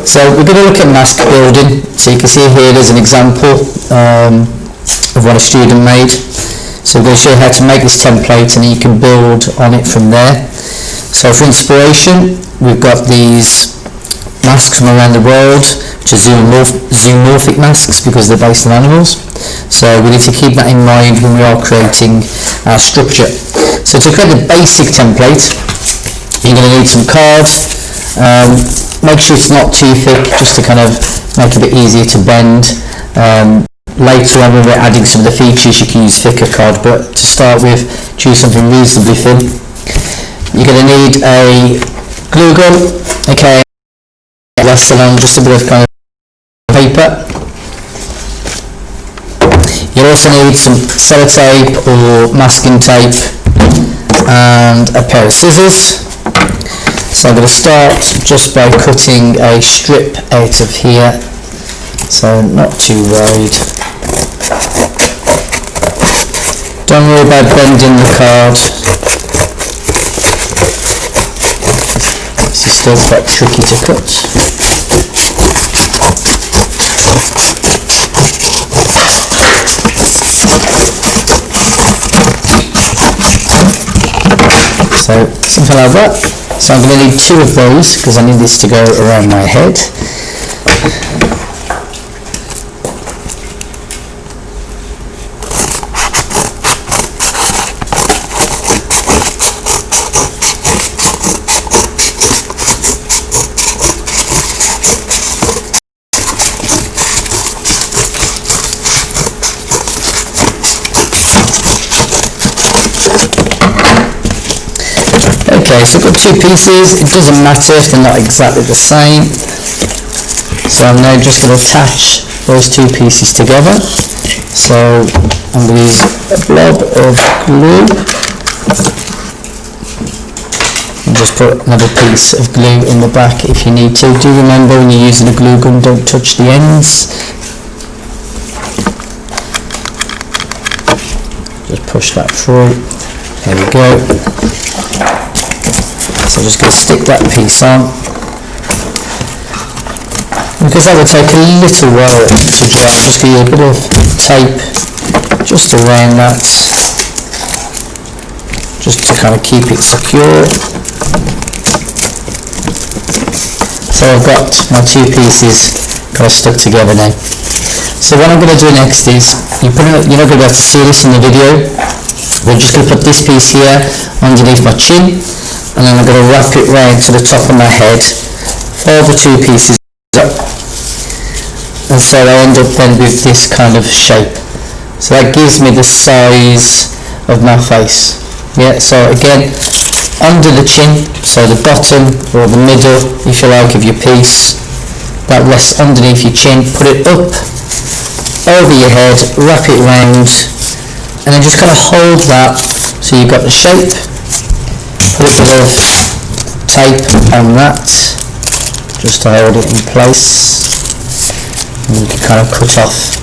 So we're going to look at mask building. So you can see here there's an example of what a student made. So we're going to show you how to make this template and then you can build on it from there. So for inspiration, we've got these masks from around the world, which are zoomorphic masks because they're based on animals. So we need to keep that in mind when we are creating our structure. So to create the basic template, you're going to need some card. Make sure it's not too thick, just to kind of make it a bit easier to bend. Later on when we're adding some of the features you can use thicker card, but to start with choose something reasonably thin. You're going to need a glue gun, okay, less than just a bit of kind of paper. You'll also need some sellotape or masking tape and a pair of scissors. So I'm going to start just by cutting a strip out of here, so not too wide. Don't worry about bending the card. This is still quite tricky to cut. So something like that. So I'm going to need two of those because I need this to go around my head. Okay, so I've got two pieces. It doesn't matter if they're not exactly the same. So I'm now just going to attach those two pieces together. So I'm going to use a blob of glue and just put another piece of glue in the back if you need to. Do remember when you're using a glue gun, don't touch the ends. Just push that through. There we go. So I'm just going to stick that piece on, because that will take a little while to dry. Just give you a bit of tape just around that, just to kind of keep it secure. So I've got my two pieces kind of stuck together now. So what I'm going to do next is, you're not going to be able to see this in the video. We're just going to put this piece here underneath my chin, and then I'm going to wrap it round to the top of my head, fold the two pieces up, and so I end up then with this kind of shape. So that gives me the size of my face. Yeah, so again, under the chin, so the bottom or the middle, if you like, of your piece, that rests underneath your chin, put it up over your head, wrap it round, and then just kind of hold that so you've got the shape. Put a bit of tape on that just to hold it in place, and you can kind of cut off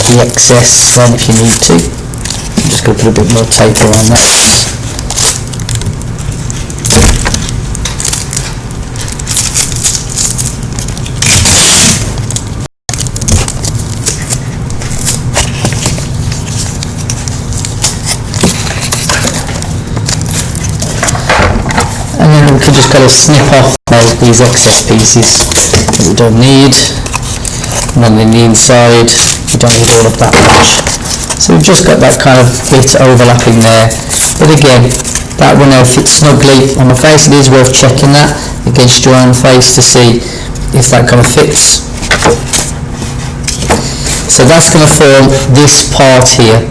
the excess then if you need to. I'm just going to put a bit more tape around that. We can just kind of snip off these excess pieces that we don't need, and then in the inside we don't need all of that much. So we've just got that kind of bit overlapping there, but again that will now fit snugly on my face. It is worth checking that against your own face to see if that kind of fits. So that's going to form this part here.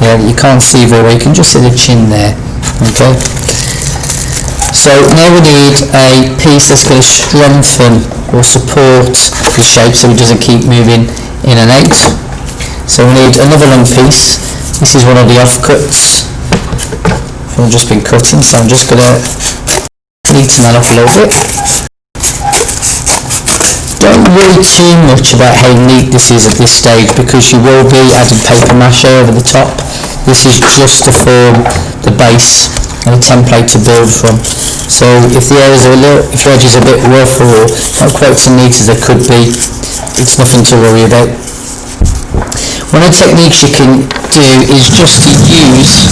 Yeah, you can't see very well, you can just see the chin there. Okay. So now we need a piece that's going to strengthen or support the shape so it doesn't keep moving in and out. So we need another long piece. This is one of the offcuts from just been cutting, so I'm just going to neaten that up a little bit. Don't worry too much about how neat this is at this stage, because you will be adding paper mache over the top. This is just to form the base and a template to build from. So if the edges are if the edge is a bit rough or not quite so neat as they could be, it's nothing to worry about. One of the techniques you can do is just to use,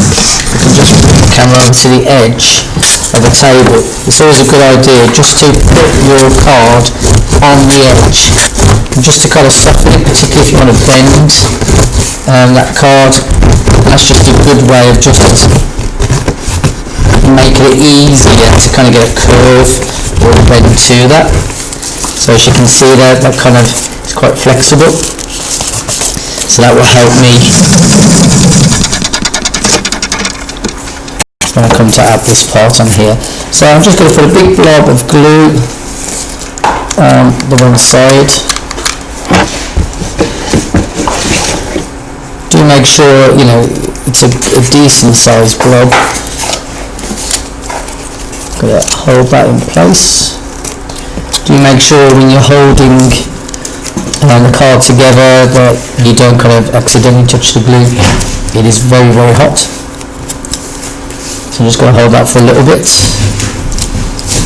you can just put the camera onto the edge of the table. It's always a good idea just to put your card on the edge, and just to kind of soften it, particularly if you want to bend that card. That's just a good way of just making it easier to kind of get a curve or a bend to that. So as you can see there, that kind of is quite flexible. So that will help me when I come to add this part on here. So I'm just going to put a big blob of glue on the one side. Do make sure, you know, it's a decent sized blob. Got to hold that in place. Do make sure when you're holding the card together that you don't kind of accidentally touch the glue. It is very, very hot. So I'm just going to hold that for a little bit.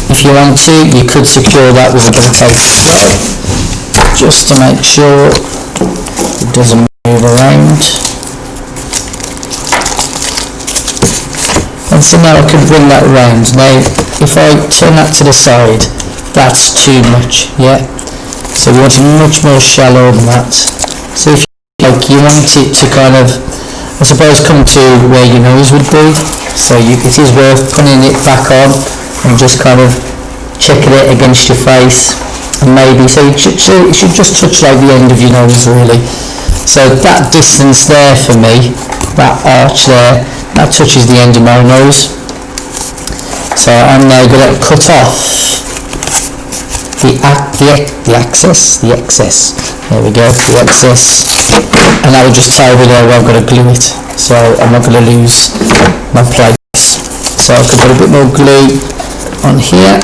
If you want to, you could secure that with a bit of tape as well, just to make sure it doesn't move around. And so now I can bring that around. Now if I turn that to the side, that's too much, yeah? So we want it much more shallow than that. So if you want it to kind of, I suppose, come to where your nose would be, so it is worth putting it back on and just kind of checking it against your face, and maybe, so it should just touch like the end of your nose really. So that distance there for me, that arch there, that touches the end of my nose. So I'm now going to cut off the excess, there we go, the excess, and that will just tell me there where I've got to glue it, so I'm not going to lose my place. So I can put a bit more glue on here,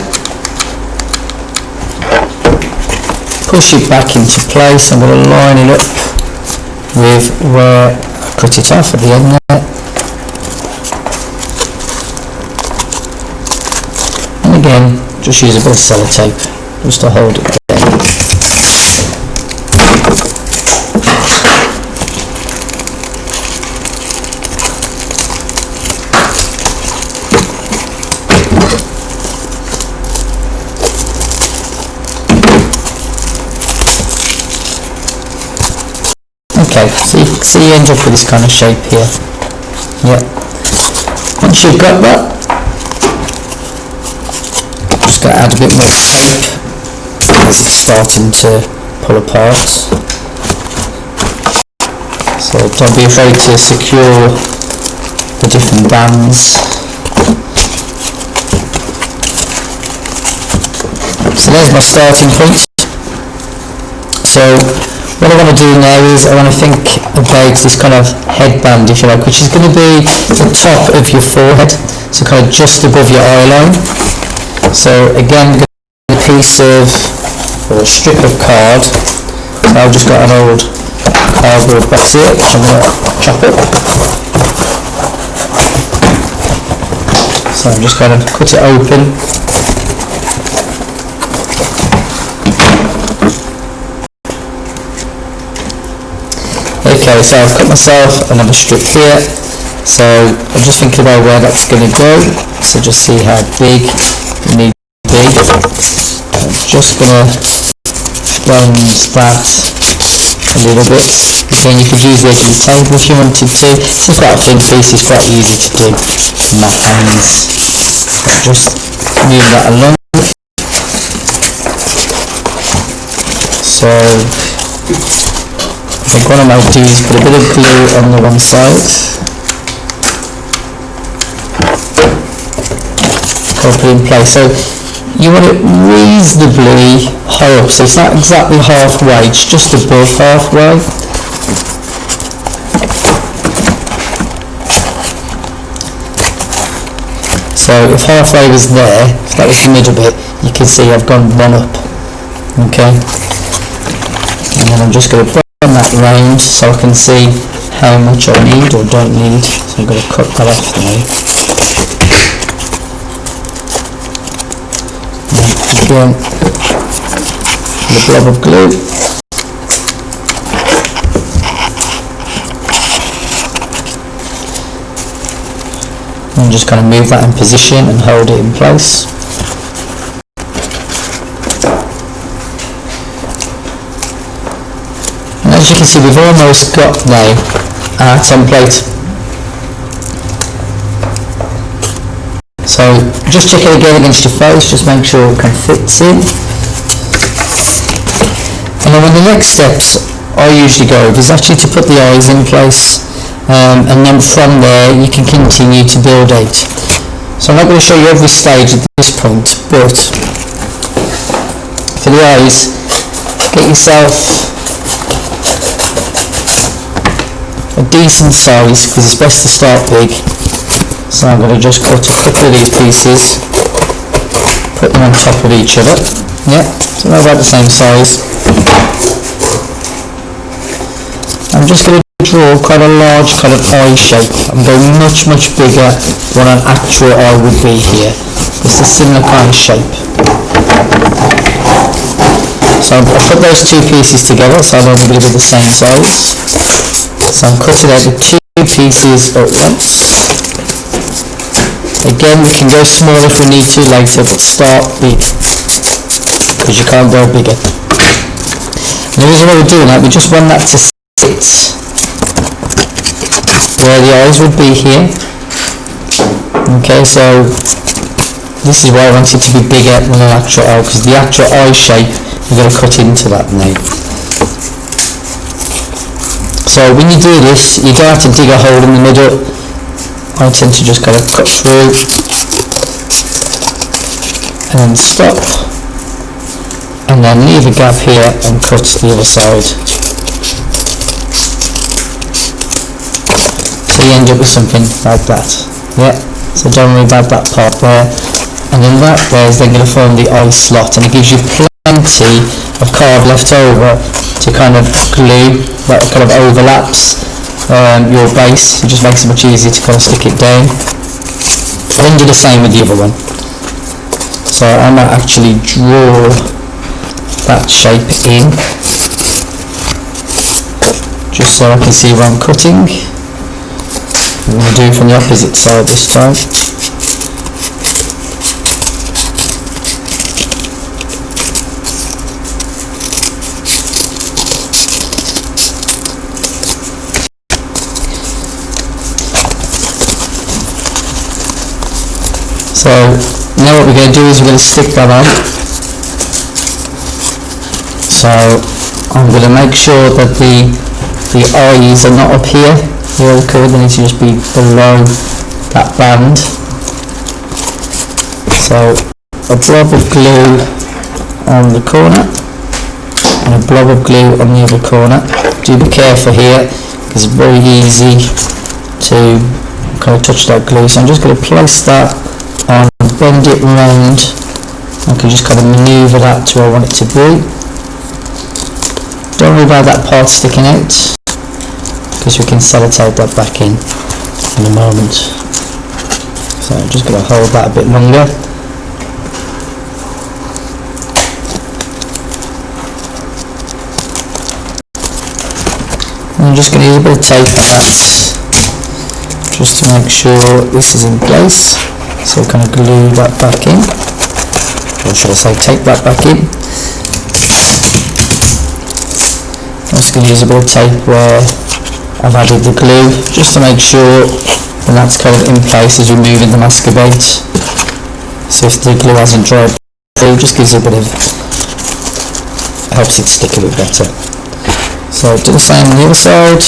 push it back into place. I'm going to line it up with where I cut it off at the end there, and again just use a bit of sellotape just to hold it down. Okay, so you end up with this kind of shape here. Yeah. Once you've got that, just going to add a bit more tape as it's starting to pull apart. So don't be afraid to secure the different bands. So there's my starting point. So what I want to do now is I want to think about this kind of headband, if you like, which is going to be the top of your forehead, so kind of just above your eye line. So again, a piece of, or a strip of card. So I've just got an old cardboard box here, which I'm going to chop up. So I'm just going to cut it open. Okay, so I've cut myself another strip here. So I'm just thinking about where that's going to go. So just see how big it needs to be. I'm just going to bend that a little bit. Again, you could use the edge of the table if you wanted to. It's quite a thin piece, it's quite easy to do in my hands. Just move that along. So I think what I might do is put a bit of glue on the one side, put it in place. So you want it reasonably high up, so it's not exactly halfway, it's just above halfway. So if halfway was there, if that was the middle bit, you can see I've gone one up. Okay, and then I'm just going to on that round so I can see how much I need or don't need. So I'm going to cut that off now. Again, the blob of glue. And just kind of move that in position and hold it in place. And as you can see, we've almost got now our template. So just check it again against your face, just make sure it kind of fits in. And then the next steps I usually go is actually to put the eyes in place. And then from there you can continue to build out. So I'm not going to show you every stage at this point, but for the eyes, get yourself a decent size, because it's best to start big. So I'm going to just cut a couple of these pieces, put them on top of each other. Yeah, so they're about the same size. I'm just going to draw quite a large kind of eye shape. I'm going much bigger than an actual eye would be here. It's a similar kind of shape. So I've put those two pieces together, so they're going to be the same size. So I'm cutting out the two pieces at once. Again, we can go smaller if we need to later, but start big, because you can't go bigger. And the reason why we're doing that, we just want that to sit where the eyes would be here. Okay, so this is why I want it to be bigger than an actual eye, because the actual eye shape we're going to cut into that now. So when you do this, you don't have to dig a hole in the middle. I tend to just kind of cut through and then stop, and then leave a gap here and cut the other side. So you end up with something like that. Yeah, so don't worry about that part there. And then that there is then going to form the eye slot, and it gives you plenty of card left over to kind of glue that kind of overlaps your base. It just makes it much easier to kind of stick it down. Then do the same with the other one. So I might actually draw that shape in, just so I can see where I'm cutting. I'm going to do it from the opposite side this time. So now what we're going to do is we're going to stick that on. So I'm going to make sure that the eyes are not up here. They're all covered, they need to just be below that band. So a blob of glue on the corner and a blob of glue on the other corner. Do be careful here, because it's very easy to kind of touch that glue. So I'm just going to place that on, bend it round. I can just kind of manoeuvre that to where I want it to be. Don't worry about that part sticking out, because we can sellotape that back in a moment. So I'm just going to hold that a bit longer. And I'm just going to use a bit of tape that, just to make sure this is in place. So kind of glue that back in, or should I say tape that back in. I'm just going to use a bit of tape where I've added the glue, just to make sure that that's kind of in place as we move in the masquerade. So if the glue hasn't dried through, just gives it a bit of, helps it stick a bit better. So do the same on the other side.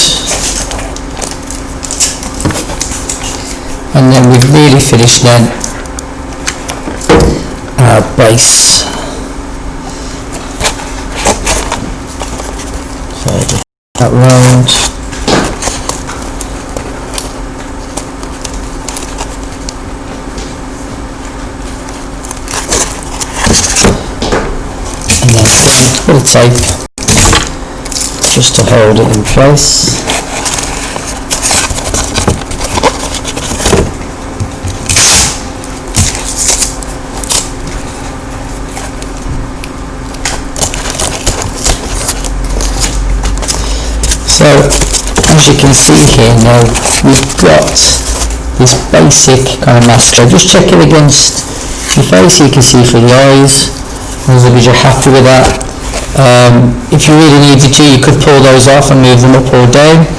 And then we've really finished then our base. So just that round. And then a bit of tape just to hold it in place. So as you can see here now, we've got this basic kind of mask. So just check it against your face so you can see through the eyes, as long as you're happy with that. If you really needed to, you could pull those off and move them up or down,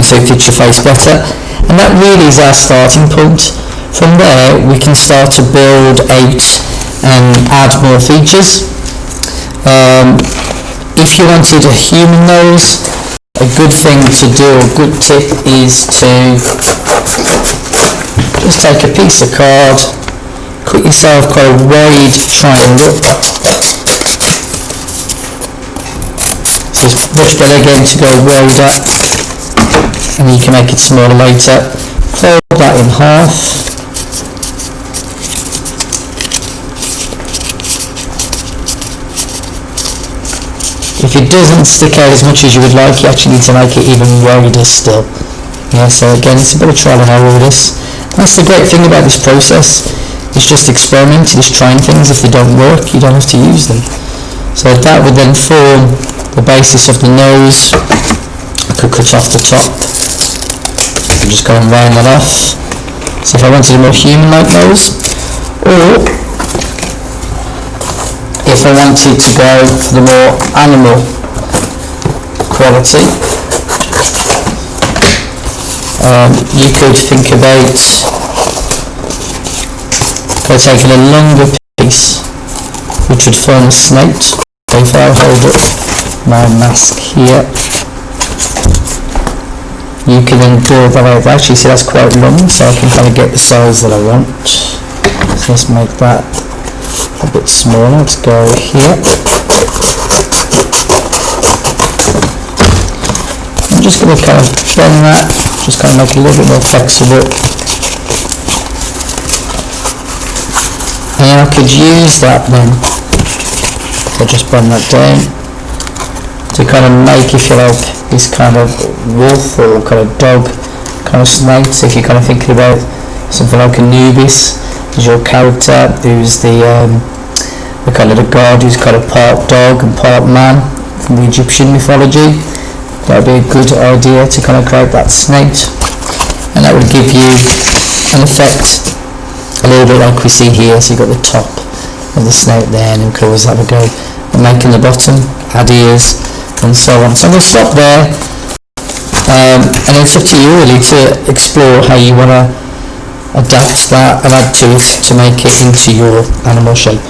so it fits your face better. And that really is our starting point. From there we can start to build out and add more features. If you wanted a human nose, a good thing to do, a good tip, is to just take a piece of card, cut yourself quite a wide triangle. So it's much better again to go wider, and you can make it smaller later. Fold that in half. If it doesn't stick out as much as you would like, you actually need to make it even wider still. Yeah, so again, it's a bit of trial and error with this. That's the great thing about this process. It's just experimenting, it's trying things. If they don't work, you don't have to use them. So that would then form the basis of the nose. I could cut off the top and just go and round that off. So if I wanted a more human-like nose, or if I wanted to go for the more animal quality, you could think about taking a longer piece, which would form a snout. So if I hold up my mask here, you can then draw that out. Actually, see, that's quite long, so I can kind of get the size that I want. So let's make that a bit smaller. Let's go here. I'm just going to kind of bend that, just kind of make it a little bit more flexible. And then I could use that then, so just bend that down, to kind of make, if you like, this kind of wolf or kind of dog kind of snout. So if you're kind of thinking about something like Anubis as your character, who's the kind of the god who's kind of part dog and part man from the Egyptian mythology, that would be a good idea to kind of create that snout, and that would give you an effect a little bit like we see here. So you've got the top of the snout there, and we could always have a go at making the bottom, add ears, and so on. So I'm going to stop there, and it's up to you really to explore how you want to adapt that and add to it to make it into your animal shape.